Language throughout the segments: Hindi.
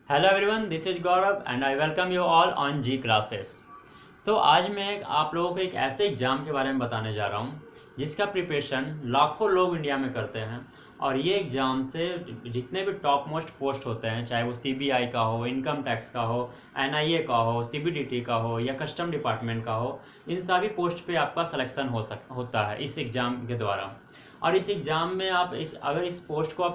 Hello everyone, this is Gaurav and I welcome you all on G classes. तो आज मैं आप लोगों को एक ऐसे एग्ज़ाम के बारे में बताने जा रहा हूँ जिसका प्रिपरेशन लाखों लोग इंडिया में करते हैं। और ये एग्ज़ाम से जितने भी टॉप मोस्ट पोस्ट होते हैं, चाहे वो सीबीआई का हो, इनकम टैक्स का हो, एनआईए का हो, सीबीडीटी का हो या कस्टम डिपार्टमेंट का हो, इन सभी पोस्ट पे आपका सिलेक्शन होता है इस एग्ज़ाम के द्वारा। और इस एग्ज़ाम में आप अगर इस पोस्ट को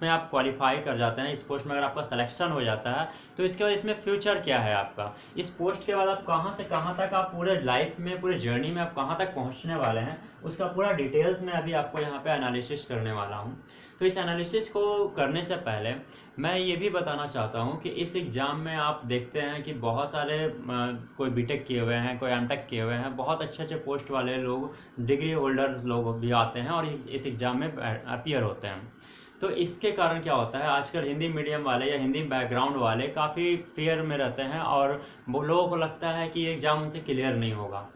में आप क्वालिफाई कर जाते हैं, इस पोस्ट में अगर आपका सिलेक्शन हो जाता है, तो इसके बाद इसमें फ्यूचर क्या है आपका, इस पोस्ट के बाद आप कहाँ से कहाँ तक, आप पूरे लाइफ में, पूरे जर्नी में आप कहाँ तक पहुँचने वाले हैं, उसका पूरा डिटेल्स में अभी आपको यहाँ पे एनालिसिस करने वाला हूँ। तो इस एनालिसिस को करने से पहले मैं ये भी बताना चाहता हूँ कि इस एग्ज़ाम में आप देखते हैं कि बहुत सारे कोई बीटेक किए हुए हैं, कोई एमटेक किए हुए हैं, बहुत अच्छे अच्छे पोस्ट वाले लोग, डिग्री होल्डर लोग भी आते हैं और इस एग्ज़ाम में अपीयर होते हैं। तो इसके कारण क्या होता है, आजकल हिंदी मीडियम वाले या हिंदी बैकग्राउंड वाले काफ़ी फियर में रहते हैं और वो लोगों को लगता है कि ये एग्ज़ाम उनसे क्लियर नहीं होगा।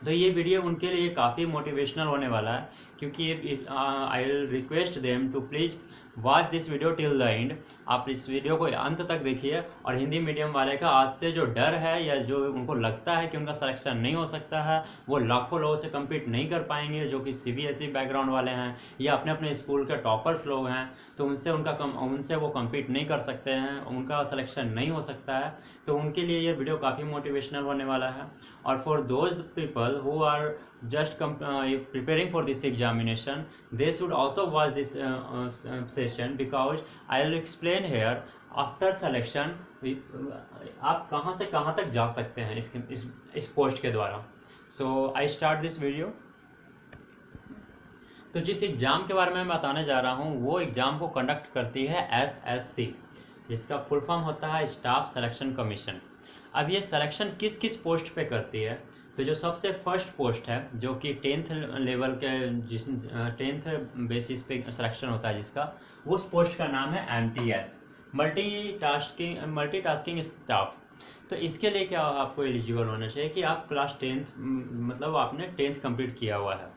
तो ये वीडियो उनके लिए काफ़ी मोटिवेशनल होने वाला है, क्योंकि I will request them to please watch this video till the end. आप इस वीडियो को अंत तक देखिए और हिंदी मीडियम वाले का आज से जो डर है या जो उनको लगता है कि उनका सिलेक्शन नहीं हो सकता है, वो लाखों लोगों से कम्पीट नहीं कर पाएंगे जो कि सीबीएसई बैकग्राउंड वाले हैं या अपने अपने स्कूल के टॉपर्स लोग हैं, तो उनसे वो कम्पीट नहीं कर सकते हैं, उनका सिलेक्शन नहीं हो सकता है। तो उनके लिए ये वीडियो काफ़ी मोटिवेशनल होने वाला है। और for those people who are just preparing for this examination, they should also watch this session, because I will explain here after selection आप कहाँ से कहाँ तक जा सकते हैं इस पोस्ट के द्वारा। सो आई स्टार्ट दिस वीडियो। तो जिस एग्ज़ाम के बारे में मैं बताने जा रहा हूँ वो एग्ज़ाम को कंडक्ट करती है एसएससी, जिसका फुल फॉर्म होता है स्टाफ सिलेक्शन कमीशन। अब ये सिलेक्शन किस किस पोस्ट पे करती है, तो जो सबसे फर्स्ट पोस्ट है जो कि 10th लेवल के 10th बेसिस पे सिलेक्शन होता है जिसका, उस पोस्ट का नाम है एमटीएस, मल्टीटास्किंग स्टाफ। तो इसके लिए क्या आपको एलिजिबल होना चाहिए कि आप क्लास 10th मतलब आपने 10th कंप्लीट किया हुआ है।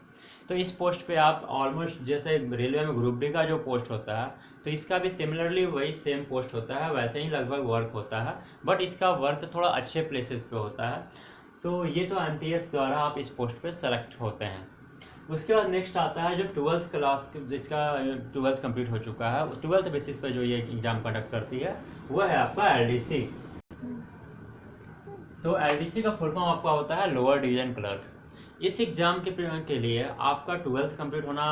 तो इस पोस्ट पे आप ऑलमोस्ट जैसे रेलवे में ग्रुप डी का जो पोस्ट होता है, तो इसका भी सिमिलरली वही सेम पोस्ट होता है, वैसे ही लगभग वर्क होता है, बट इसका वर्क थोड़ा अच्छे प्लेसेस पे होता है। तो ये तो एमटीएस द्वारा आप इस पोस्ट पे सेलेक्ट होते हैं। उसके बाद नेक्स्ट आता है जो 12th क्लास, जिसका 12th कंप्लीट हो चुका है, 12th बेसिस पे जो ये एग्ज़ाम कंडक्ट करती है वो है आपका एलडीसी। तो एलडीसी का फुल फॉर्म आपका होता है लोअर डिवीजन क्लर्क। इस एग्ज़ाम के लिए आपका 12th कंप्लीट होना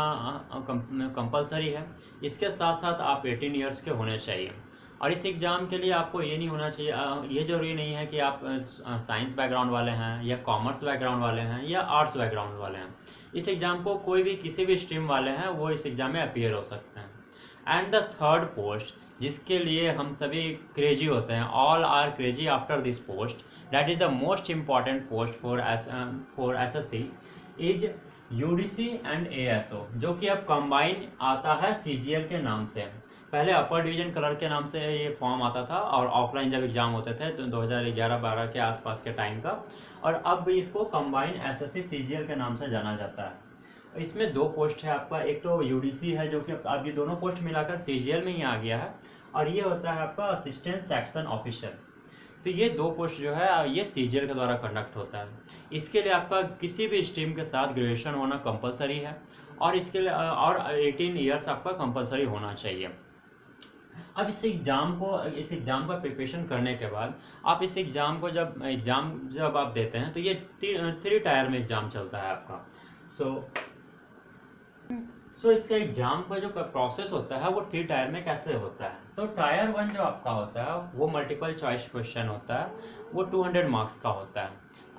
कंपलसरी है। इसके साथ साथ आप 18 ईयर्स के होने चाहिए। और इस एग्ज़ाम के लिए आपको ये नहीं होना चाहिए, ये ज़रूरी नहीं है कि आप साइंस बैकग्राउंड वाले हैं या कॉमर्स बैकग्राउंड वाले हैं या आर्ट्स बैकग्राउंड वाले हैं। इस एग्ज़ाम को कोई भी किसी भी स्ट्रीम वाले हैं वो इस एग्ज़ाम में अपीयर हो सकते हैं। एंड द थर्ड पोस्ट जिसके लिए हम सभी क्रेजी होते हैं, all are crazy after this post, that is the most important post for SSC is UDC and ASO, जो कि अब कंबाइन आता है CGL के नाम से। पहले अपर डिवीजन क्लर्क के नाम से ये फॉर्म आता था और ऑफलाइन जब एग्जाम होते थे तो 2011-12 के आसपास के टाइम का, और अब इसको कंबाइन SSC CGL के नाम से जाना जाता है। इसमें दो पोस्ट है आपका, एक तो UDC है जो कि अब ये दोनों पोस्ट मिलाकर CGL में ही आ गया है, और ये होता है आपका असिस्टेंट सेक्शन ऑफिसर। तो ये दो पोस्ट जो है ये सीजीएल के द्वारा कंडक्ट होता है। इसके लिए आपका किसी भी स्ट्रीम के साथ ग्रेजुएशन होना कंपलसरी है, और इसके लिए और 18 ईयर्स आपका कंपलसरी होना चाहिए। अब इस एग्ज़ाम का प्रिपरेशन करने के बाद आप इस एग्ज़ाम को जब आप देते हैं तो ये 3 टायर में एग्ज़ाम चलता है आपका। सो इसका एग्जाम का जो प्रोसेस होता है वो 3 टायर में कैसे होता है। तो टायर 1 जो आपका होता है वो मल्टीपल चॉइस क्वेश्चन होता है, वो 200 मार्क्स का होता है।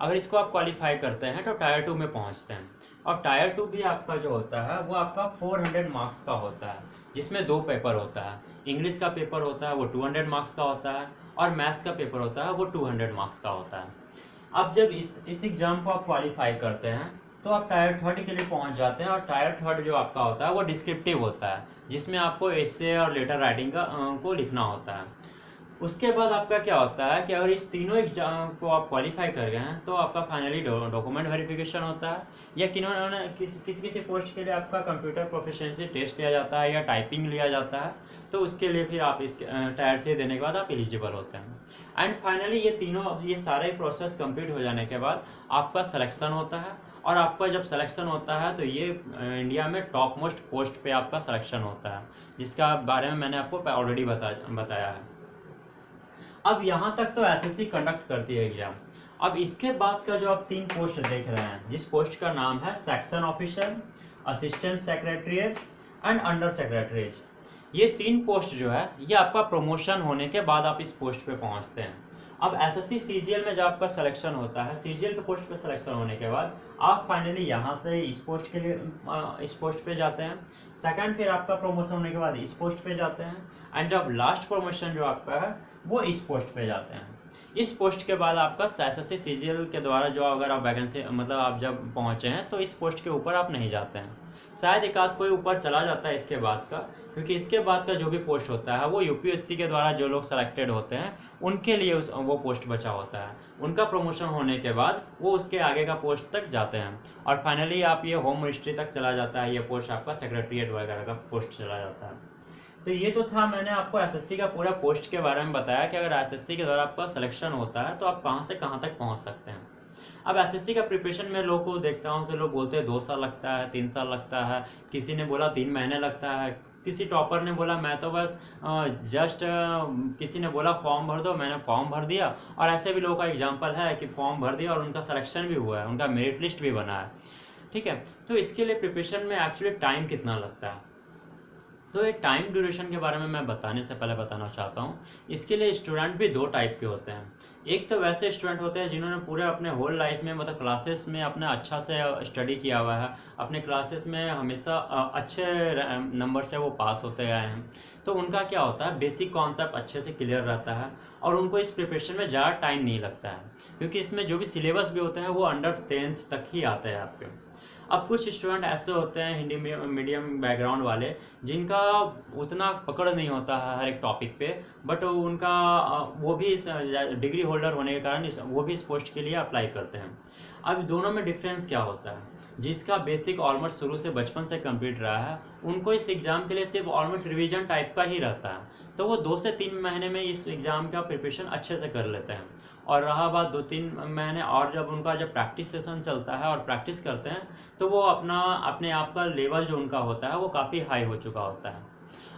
अगर इसको आप क्वालिफाई करते हैं तो टायर 2 में पहुंचते हैं। और टायर 2 भी आपका जो होता है वो आपका 400 मार्क्स का होता है, जिसमें 2 पेपर होता है। इंग्लिश का पेपर होता है वो 200 मार्क्स का होता है, और मैथ्स का पेपर होता है वो 200 मार्क्स का होता है। अब जब इस एग्ज़ाम को आप क्वालिफाई करते हैं तो आप टायर 3 के लिए पहुंच जाते हैं। और टायर 3 जो आपका होता है वो डिस्क्रिप्टिव होता है, जिसमें आपको एसे और लेटर राइटिंग को लिखना होता है। उसके बाद आपका क्या होता है कि अगर इस तीनों एग्जाम को आप क्वालिफाई कर गए हैं तो आपका फाइनली डॉक्यूमेंट वेरिफिकेशन होता है, या किन्होंने किसी पोस्ट के लिए आपका कंप्यूटर प्रोफिशिएंसी टेस्ट लिया जाता है या टाइपिंग लिया जाता है, तो उसके लिए फिर आप इसके टायर 3 देने के बाद आप एलिजिबल होते हैं। एंड फाइनली ये सारे प्रोसेस कंप्लीट हो जाने के बाद आपका सिलेक्शन होता है, और आपका जब सिलेक्शन होता है तो ये इंडिया में टॉप मोस्ट पोस्ट पे आपका सिलेक्शन होता है, जिसका बारे में मैंने आपको ऑलरेडी बताया है। अब यहाँ तक तो एसएससी कंडक्ट करती है एग्जाम। अब इसके बाद का जो आप 3 पोस्ट देख रहे हैं, जिस पोस्ट का नाम है section officer, assistant secretariat and under secretariat, ये 3 पोस्ट जो है ये आपका प्रमोशन होने के बाद आप इस पोस्ट पे पहुंचते हैं। अब एसएससी सीजीएल में जब आपका सिलेक्शन होता है, सीजीएल के पोस्ट पे सिलेक्शन होने के बाद आप फाइनली यहाँ से इस पोस्ट के लिए इस पोस्ट पे जाते हैं। सेकंड, फिर आपका प्रमोशन होने के बाद इस पोस्ट पे जाते हैं, एंड जब लास्ट प्रमोशन जो आपका है वो इस पोस्ट पे जाते हैं। इस पोस्ट के बाद आपका एसएससी सीजीएल के द्वारा जो अगर आप वैकेंसी मतलब आप जब पहुंचे हैं तो इस पोस्ट के ऊपर आप नहीं जाते हैं। शायद एक आध कोई ऊपर चला जाता है इसके बाद का, क्योंकि इसके बाद का जो भी पोस्ट होता है वो यूपीएससी के द्वारा जो लोग सेलेक्टेड होते हैं उनके लिए वो पोस्ट बचा होता है। उनका प्रमोशन होने के बाद वो उसके आगे का पोस्ट तक जाते हैं, और फाइनली आप ये होम मिनिस्ट्री तक चला जाता है, ये पोस्ट आपका सेक्रेटरीट वगैरह का पोस्ट चला जाता है। तो ये तो था, मैंने आपको एसएससी का पूरा पोस्ट के बारे में बताया कि अगर एसएससी के द्वारा आपका सिलेक्शन होता है तो आप कहाँ से कहाँ तक पहुँच सकते हैं। अब एसएससी का प्रिपरेशन में लोगों को देखता हूँ कि लोग बोलते हैं 2 साल लगता है, 3 साल लगता है, किसी ने बोला 3 महीने लगता है, किसी टॉपर ने बोला मैं तो बस किसी ने बोला फॉर्म भर दो, मैंने फॉर्म भर दिया, और ऐसे भी लोगों का एग्जाम्पल है कि फॉर्म भर दिया और उनका सिलेक्शन भी हुआ है, उनका मेरिट लिस्ट भी बना है। ठीक है, तो इसके लिए प्रिपरेशन में एक्चुअली टाइम कितना लगता है, तो ये टाइम ड्यूरेशन के बारे में मैं बताने से पहले बताना चाहता हूँ। इसके लिए स्टूडेंट भी 2 टाइप के होते हैं। एक तो वैसे स्टूडेंट होते हैं जिन्होंने पूरे अपने होल लाइफ में मतलब क्लासेस में अपने अच्छा से स्टडी किया हुआ है, अपने क्लासेस में हमेशा अच्छे नंबर से वो पास होते गए हैं, तो उनका क्या होता है बेसिक कॉन्सेप्ट अच्छे से क्लियर रहता है और उनको इस प्रिपरेशन में ज़्यादा टाइम नहीं लगता है, क्योंकि इसमें जो भी सिलेबस भी होते हैं वो अंडर 10th तक ही आते हैं आपके। अब कुछ स्टूडेंट ऐसे होते हैं हिंदी मीडियम बैकग्राउंड वाले जिनका उतना पकड़ नहीं होता है हर एक टॉपिक पे, बट उनका वो भी डिग्री होल्डर होने के कारण वो भी इस पोस्ट के लिए अप्लाई करते हैं। अब दोनों में डिफरेंस क्या होता है, जिसका बेसिक ऑलमोस्ट शुरू से बचपन से कंप्लीट रहा है उनको इस एग्ज़ाम के लिए सिर्फ ऑलमोस्ट रिवीजन टाइप का ही रहता है, तो वो 2 से 3 महीने में इस एग्ज़ाम का प्रिपरेशन अच्छे से कर लेते हैं। और रहा बात 2-3 महीने और जब उनका जब प्रैक्टिस सेशन चलता है और प्रैक्टिस करते हैं तो वो अपने आप का लेवल जो उनका होता है वो काफ़ी हाई हो चुका होता है।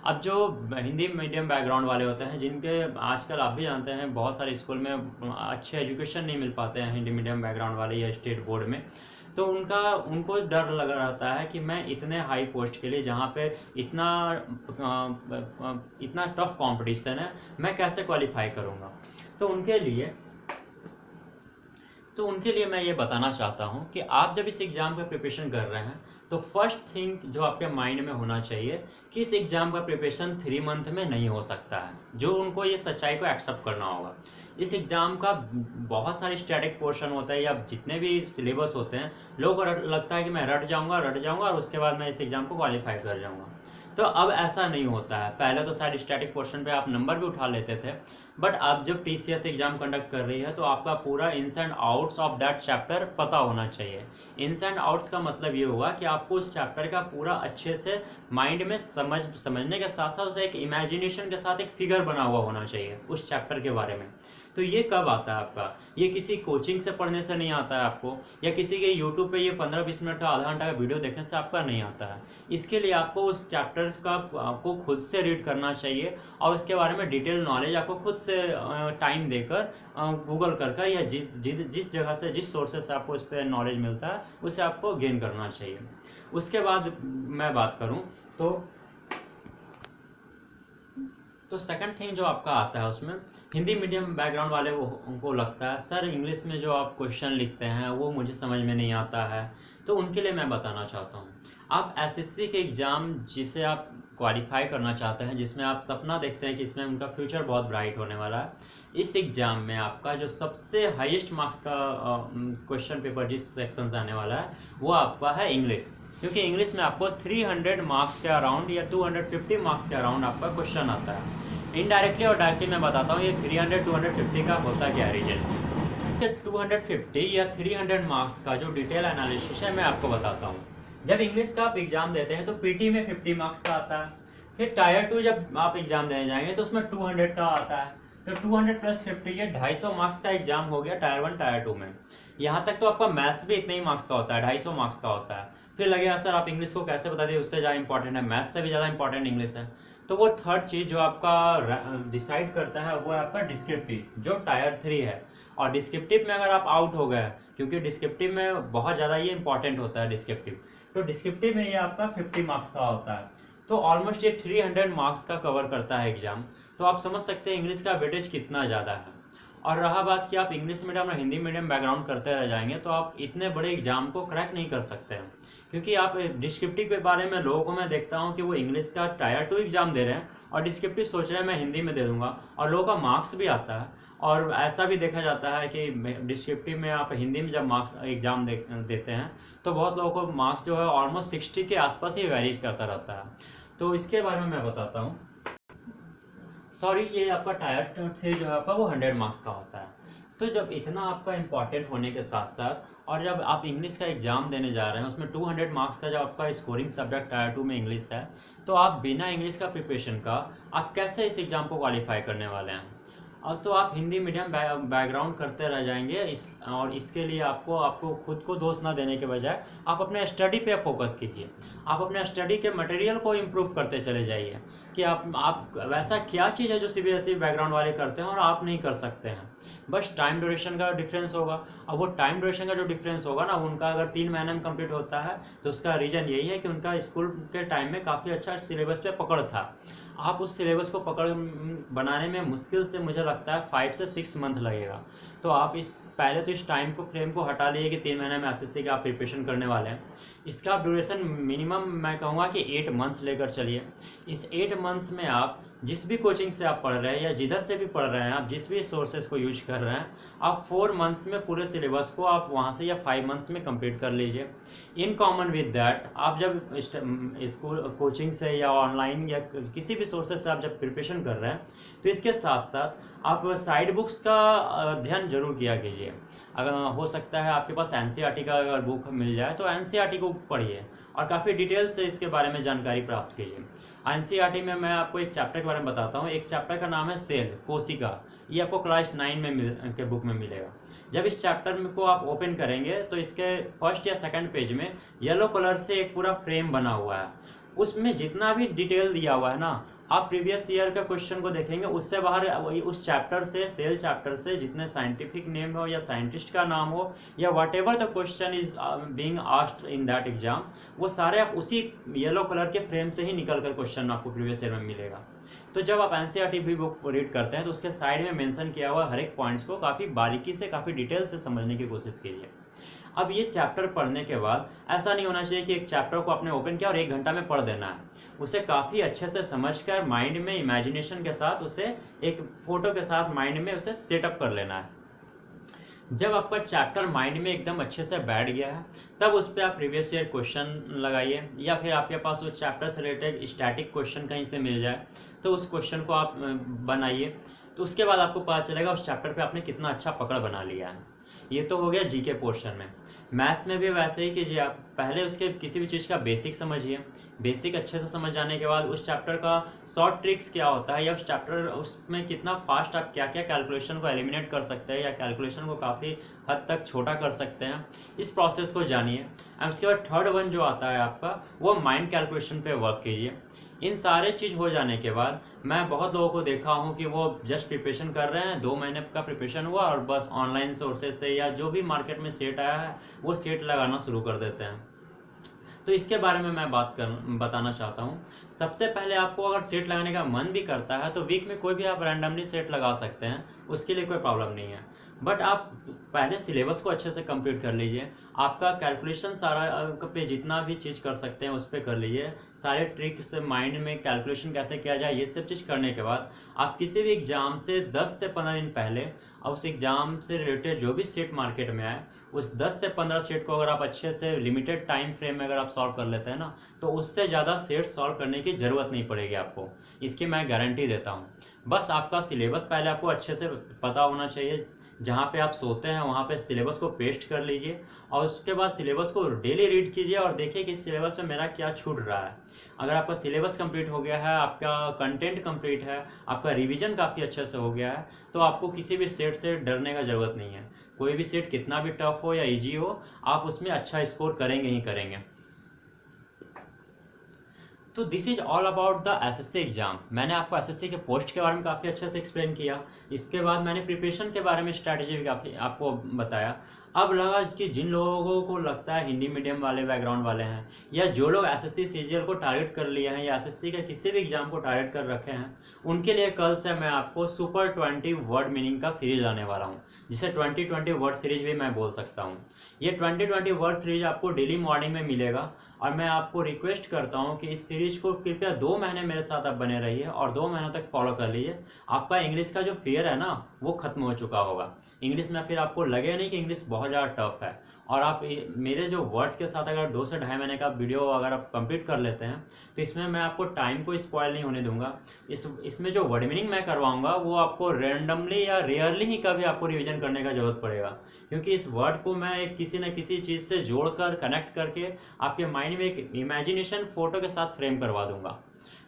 अब जो हिंदी मीडियम बैकग्राउंड वाले होते हैं जिनके आजकल आप भी जानते हैं बहुत सारे स्कूल में अच्छे एजुकेशन नहीं मिल पाते हैं हिंदी मीडियम बैकग्राउंड वाले या स्टेट बोर्ड में, तो उनको डर लगा रहता है कि मैं इतने हाई पोस्ट के लिए जहाँ पे इतना टफ कंपटीशन है मैं कैसे क्वालिफाई करूँगा। तो उनके लिए मैं ये बताना चाहता हूँ कि आप जब इस एग्ज़ाम का प्रिपरेशन कर रहे हैं तो फर्स्ट थिंग जो आपके माइंड में होना चाहिए कि इस एग्ज़ाम का प्रिपरेशन 3 मंथ में नहीं हो सकता है, जो उनको ये सच्चाई को एक्सेप्ट करना होगा। इस एग्ज़ाम का बहुत सारे स्टैटिक पोर्शन होता है या जितने भी सिलेबस होते हैं लोगों को लगता है कि मैं रट जाऊँगा और उसके बाद मैं इस एग्ज़ाम को क्वालिफाई कर जाऊँगा, तो अब ऐसा नहीं होता है। पहले तो शायद स्टैटिक पोर्शन पे आप नंबर भी उठा लेते थे, बट अब जब टीसीएस एग्जाम कंडक्ट कर रही है तो आपका पूरा ins and outs of that chapter पता होना चाहिए। इन्स एंड आउट्स का मतलब ये हुआ कि आपको उस चैप्टर का पूरा अच्छे से माइंड में समझने के साथ साथ उसे एक इमेजिनेशन के साथ एक फिगर बना हुआ होना चाहिए उस चैप्टर के बारे में। तो ये कब आता है आपका, ये किसी कोचिंग से पढ़ने से नहीं आता है आपको, या किसी के यूट्यूब पे ये 15-20 मिनट का आधा घंटा का वीडियो देखने से आपका नहीं आता है। इसके लिए आपको उस चैप्टर्स का आपको खुद से रीड करना चाहिए और उसके बारे में डिटेल नॉलेज आपको खुद से टाइम देकर गूगल कर या जिस जगह से जिस सोर्सेस से आपको उस पर नॉलेज मिलता है उसे आपको गेन करना चाहिए। उसके बाद मैं बात करूँ तो सेकंड थिंग जो आपका आता है उसमें हिंदी मीडियम बैकग्राउंड वाले उनको लगता है सर इंग्लिश में जो आप क्वेश्चन लिखते हैं वो मुझे समझ में नहीं आता है, तो उनके लिए मैं बताना चाहता हूँ आप एसएससी के एग्ज़ाम जिसे आप क्वालिफाई करना चाहते हैं, जिसमें आप सपना देखते हैं कि इसमें उनका फ्यूचर बहुत ब्राइट होने वाला है, इस एग्ज़ाम में आपका जो सबसे हाईएस्ट मार्क्स का क्वेश्चन पेपर जिस सेक्शन से आने वाला है वो आपका है इंग्लिश। क्योंकि इंग्लिश में आपको 300 मार्क्स के अराउंड या 250 मार्क्स के अराउंड आपका क्वेश्चन आता है। इनडायरेक्टली और डायरेक्टली मैं बताता हूँ ये 300 250 का होता क्या रीजन। 250 या 300 मार्क्स का जो डिटेल एनालिसिस है मैं आपको बताता हूँ। जब इंग्लिश का आप एग्जाम देते हैं तो पीटी में 50 मार्क्स का आता है, फिर टायर 2 जब आप एग्जाम देने जाएंगे तो उसमें 200 का आता है, तो 200 प्लस 50 ये 250 मार्क्स का एग्जाम हो गया टायर 1 टायर 2 में। यहाँ तक तो आपका मैथ्स भी इतने ही मार्क्स का होता है, 250 मार्क्स का होता है। फिर लगेगा सर आप इंग्लिश को कैसे बता दिए, उससे ज़्यादा इंपॉर्टेंट है, मैथ्स से भी ज़्यादा इंपॉर्टेंट इंग्लिश है। तो वो थर्ड चीज़ जो आपका डिसाइड करता है वो है आपका डिस्क्रिप्टिव जो टायर 3 है। और डिस्क्रिप्टिव में अगर आप आउट हो गए, क्योंकि डिस्क्रिप्टिव में बहुत ज़्यादा ये इंपॉर्टेंट होता है डिस्क्रिप्टिव, तो डिस्क्रिप्टिव में ये आपका 50 मार्क्स का होता है, तो ऑलमोस्ट ये 300 मार्क्स का कवर करता है एग्जाम। तो आप समझ सकते हैं इंग्लिश का वेटेज कितना ज़्यादा है। और रहा बात कि आप इंग्लिश मीडियम और हिंदी मीडियम बैकग्राउंड करते रह जाएंगे तो आप इतने बड़े एग्जाम को क्रैक नहीं कर सकते हैं, क्योंकि आप डिस्क्रिप्टिव के बारे में लोगों को मैं देखता हूँ कि वो इंग्लिश का टायर 2 एग्जाम दे रहे हैं और डिस्क्रिप्टिव सोच रहे हैं मैं हिंदी में दे दूंगा, और लोगों का मार्क्स भी आता है। और ऐसा भी देखा जाता है कि डिस्क्रिप्टिव में आप हिंदी में जब मार्क्स एग्जाम देते हैं तो बहुत लोगों को मार्क्स जो है ऑलमोस्ट 60 के आसपास ही वेरी करता रहता है। तो इसके बारे में मैं बताता हूँ। सॉरी, ये आपका टायर 3 जो है आपका वो 100 मार्क्स का होता है। तो जब इतना आपका इम्पॉर्टेंट होने के साथ साथ और जब आप इंग्लिश का एग्जाम देने जा रहे हैं उसमें 200 मार्क्स का जब आपका स्कोरिंग सब्जेक्ट टायर 2 में इंग्लिश है, तो आप बिना इंग्लिश का प्रिपरेशन का आप कैसे इस एग्जाम को क्वालिफाई करने वाले हैं। और तो आप हिंदी मीडियम बैकग्राउंड करते रह जाएंगे और इसके लिए आपको खुद को दोष ना देने के बजाय आप अपने स्टडी पे फोकस कीजिए। आप अपने स्टडी के मटेरियल को इम्प्रूव करते चले जाइए कि आप वैसा क्या चीज़ है जो सीबीएसई बैकग्राउंड वाले करते हैं और आप नहीं कर सकते हैं। बस टाइम ड्यूरेशन का डिफरेंस होगा, और वो टाइम ड्यूरेशन का जो डिफरेंस होगा ना, उनका अगर 3 महीने में कंप्लीट होता है तो उसका रीज़न यही है कि उनका स्कूल के टाइम में काफ़ी अच्छा सिलेबस पे पकड़ था। आप उस सिलेबस को पकड़ बनाने में मुश्किल से मुझे लगता है 5 से 6 मंथ लगेगा। तो आप पहले तो इस टाइम को फ्रेम को हटा लिए कि 3 महीने में एसएससी का आप प्रिपरेशन करने वाले हैं। इसका ड्यूरेशन मिनिमम मैं कहूँगा कि 8 मंथ्स लेकर चलिए। इस 8 मंथ्स में आप जिस भी कोचिंग से आप पढ़ रहे हैं या जिधर से भी पढ़ रहे हैं, आप जिस भी सोर्सेज को यूज कर रहे हैं, आप 4 मंथ्स में पूरे सिलेबस को आप वहाँ से या 5 मंथ्स में कंप्लीट कर लीजिए। इन कॉमन विद दैट आप जब स्कूल कोचिंग से या ऑनलाइन या किसी भी सोर्सेज से आप जब प्रिपरेशन कर रहे हैं तो इसके साथ साथ आप साइड बुक्स का ध्यान जरूर किया कीजिए। अगर हो सकता है आपके पास एनसीईआरटी का अगर बुक मिल जाए तो एनसीईआरटी को पढ़िए और काफ़ी डिटेल से इसके बारे में जानकारी प्राप्त कीजिए। एनसीईआरटी में मैं आपको एक चैप्टर के बारे में बताता हूँ। एक चैप्टर का नाम है सेल कोशिका, ये आपको क्लास 9 में के बुक में मिलेगा। जब इस चैप्टर को आप ओपन करेंगे तो इसके फर्स्ट या सेकंड पेज में येलो कलर से एक पूरा फ्रेम बना हुआ है, उसमें जितना भी डिटेल दिया हुआ है ना, आप प्रीवियस ईयर का क्वेश्चन को देखेंगे उससे बाहर वही उस चैप्टर से सेल चैप्टर से जितने साइंटिफिक नेम हो या साइंटिस्ट का नाम हो या what ever the question is being asked in that exam, वो सारे आप उसी येलो कलर के फ्रेम से ही निकल कर क्वेश्चन आपको प्रीवियस ईयर में मिलेगा। तो जब आप एनसीईआरटी भी बुक रीड करते हैं तो उसके साइड में मेंशन किया हुआ हर एक पॉइंट्स को काफ़ी बारीकी से काफ़ी डिटेल से समझने की कोशिश कीजिए। अब ये चैप्टर पढ़ने के बाद ऐसा नहीं होना चाहिए कि एक चैप्टर को आपने ओपन किया और 1 घंटा में पढ़ देना है। उसे काफ़ी अच्छे से समझकर माइंड में इमेजिनेशन के साथ उसे एक फोटो के साथ माइंड में उसे सेटअप कर लेना है। जब आपका चैप्टर माइंड में एकदम अच्छे से बैठ गया है तब उस पर आप प्रीवियस ईयर क्वेश्चन लगाइए, या फिर आपके पास उस चैप्टर से रिलेटेड स्टैटिक क्वेश्चन कहीं से मिल जाए तो उस क्वेश्चन को आप बनाइए। तो उसके बाद आपको पता चलेगा उस चैप्टर पे आपने कितना अच्छा पकड़ बना लिया है। ये तो हो गया जीके पोर्शन में। मैथ्स में भी वैसे ही कीजिए, आप पहले उसके किसी भी चीज़ का बेसिक समझिए। बेसिक अच्छे से समझ जाने के बाद उस चैप्टर का शॉर्ट ट्रिक्स क्या होता है या उस चैप्टर उसमें कितना फास्ट आप क्या क्या कैलकुलेशन को एलिमिनेट कर सकते हैं या कैलकुलेशन को काफ़ी हद तक छोटा कर सकते हैं, इस प्रोसेस को जानिए। और उसके बाद थर्ड वन जो आता है आपका वो माइंड कैलकुलेशन पे वर्क कीजिए। इन सारे चीज़ हो जाने के बाद मैं बहुत लोगों को देखा हूँ कि वो जस्ट प्रिपरेशन कर रहे हैं, 2 महीने का प्रिपरेशन हुआ और बस ऑनलाइन सोर्सेज से या जो भी मार्केट में सेट आया है वो सेट लगाना शुरू कर देते हैं। तो इसके बारे में मैं बताना चाहता हूँ। सबसे पहले आपको अगर सेट लगाने का मन भी करता है तो वीक में कोई भी आप रैंडमली सेट लगा सकते हैं, उसके लिए कोई प्रॉब्लम नहीं है। बट आप पहले सिलेबस को अच्छे से कंप्लीट कर लीजिए। आपका कैलकुलेशन सारा पे जितना भी चीज़ कर सकते हैं उस पर कर लीजिए। सारे ट्रिक्स माइंड में कैलकुलेशन कैसे किया जाए ये सब चीज़ करने के बाद आप किसी भी एग्ज़ाम से 10 से 15 दिन पहले उस एग्ज़ाम से रिलेटेड जो भी सेट मार्केट में आए उस 10 से 15 सेट को अगर आप अच्छे से लिमिटेड टाइम फ्रेम में अगर आप सॉल्व कर लेते हैं ना, तो उससे ज़्यादा सेट सॉल्व करने की ज़रूरत नहीं पड़ेगी आपको, इसकी मैं गारंटी देता हूँ। बस आपका सिलेबस पहले आपको अच्छे से पता होना चाहिए। जहाँ पे आप सोते हैं वहाँ पे सिलेबस को पेस्ट कर लीजिए और उसके बाद सिलेबस को डेली रीड कीजिए और देखिए कि इस सिलेबस में मेरा क्या छूट रहा है। अगर आपका सिलेबस कंप्लीट हो गया है, आपका कंटेंट कंप्लीट है, आपका रिवीजन काफ़ी अच्छे से हो गया है, तो आपको किसी भी सेट से डरने का ज़रूरत नहीं है। कोई भी सेट कितना भी टफ हो या ईजी हो, आप उसमें अच्छा स्कोर करेंगे ही करेंगे। तो this is all about the assessee exam. मैंने आपको एसएससी के पोस्ट के बारे में काफ़ी अच्छे से एक्सप्लेन किया। इसके बाद मैंने प्रिपरेशन के बारे में स्ट्रैटेजी भी काफ़ी आपको बताया। अब लगा कि जिन लोगों को लगता है हिंदी मीडियम वाले बैकग्राउंड वाले हैं या जो लोग एसएससी सीजीएल को टारगेट कर लिए हैं या एसएससी के किसी भी एग्जाम को टारगेट कर रखे हैं, उनके लिए कल से मैं आपको सुपर 20 वर्ड मीनिंग का सीरीज आने वाला हूँ, जिसे 2020 वर्ड सीरीज भी मैं बोल सकता हूँ। ये 2020 वर्ड सीरीज आपको डेली मॉर्निंग में मिलेगा और मैं आपको रिक्वेस्ट करता हूँ कि इस सीरीज को कृपया 2 महीने मेरे साथ आप बने रहिए और 2 महीनों तक फॉलो कर लीजिए। आपका इंग्लिश का जो फियर है ना वो खत्म हो चुका होगा। इंग्लिश में फिर आपको लगे नहीं कि इंग्लिश बहुत ज़्यादा टफ है। और आप मेरे जो वर्ड्स के साथ अगर 2 से ढाई महीने का वीडियो अगर आप कंप्लीट कर लेते हैं तो इसमें मैं आपको टाइम को स्पॉयल नहीं होने दूंगा। इसमें जो वर्ड मीनिंग मैं करवाऊंगा वो आपको रेंडमली या रेयरली ही कभी आपको रिवीजन करने का जरूरत पड़ेगा, क्योंकि इस वर्ड को मैं एक किसी न किसी चीज़ से जोड़कर कनेक्ट करके आपके माइंड में एक इमेजिनेशन फोटो के साथ फ्रेम करवा दूंगा।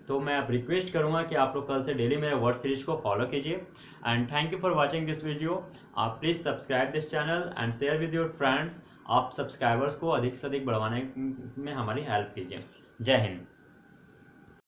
तो मैं अब रिक्वेस्ट करूंगा कि आप लोग कल से डेली मेरे वर्ड सीरीज को फॉलो कीजिए। And thank you for watching this video. आप please subscribe this channel and share with your friends. आप सब्सक्राइबर्स को अधिक से अधिक बढ़वाने में हमारी हेल्प कीजिए। जय हिंद।